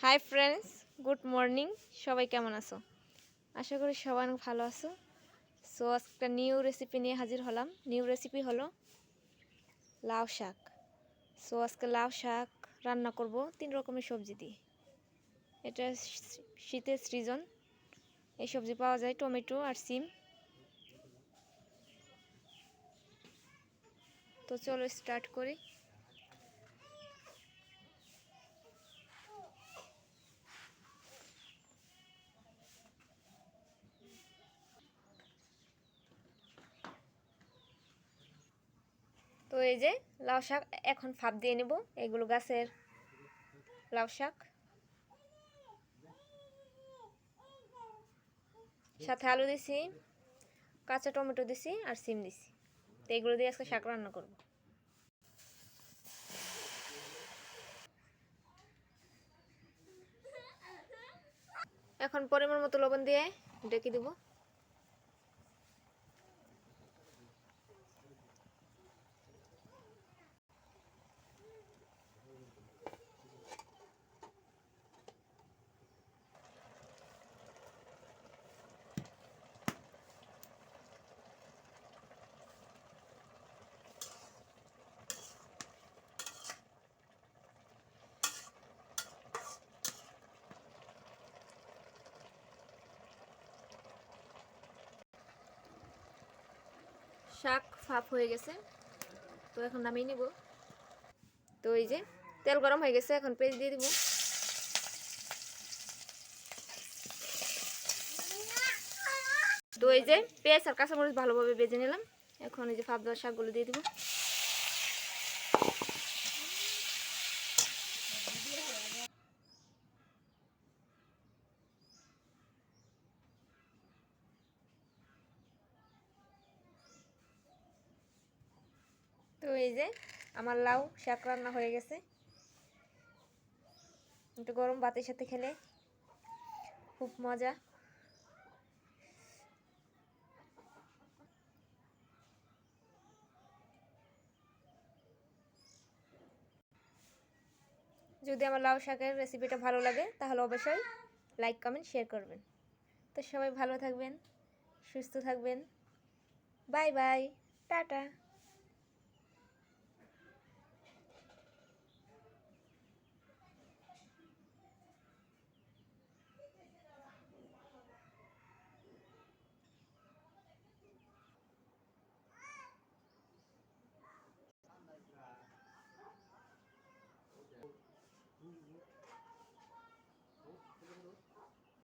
Hi friends, good morning. সবাই কেমন আছো? আশা করি সবাই অনেক ভালো আছো। সো আজকে নিউ রেসিপি নিয়ে হাজির হলাম। নিউ রেসিপি হলো লাউ শাক। সো আজকে লাউ শাক রান্না করব 3 রকমের সবজি দিয়ে। এটা শীতের সিজন, এই সবজি পাওয়া যায় টমেটো আর সিম। তো চলো স্টার্ট করি। তো এই যে লাউ শাক এখন ফাপ দিয়ে নেব। এগুলো গাছের লাউ শাক, সাথে আলু দিছি, কাঁচা টমেটো দিছি আর সিম দিছি। তো এগুলো দিয়ে আজকে শাক রান্না করব। এখন পরিমাণ মতো লবণ দিয়ে ঢেকে দেব। শাক ফাপ হয়ে গেছে, তো এখন নামিয়ে নিব। তো এই যে তেল গরম হয়ে গেছে, এখন পেঁয়াজ দিয়ে দিব। তো এই যে পেঁয়াজ আর কাঁচামরিচ ভালোভাবে ভেজে নিলাম। এখন এই যে ফাপ দেওয়া শাকগুলো দিয়ে দিব। তো এই যে আমার লাউ শাক রান্না হয়ে গেছে। একটু গরম ভাতের সাথে খেলে খুব মজা। যদি আমার লাউ শাকের রেসিপিটা ভালো লাগে তাহলে অবশ্যই লাইক কমেন্ট শেয়ার করবেন। তো সবাই ভালো থাকবেন, সুস্থ থাকবেন। Bye bye, tata.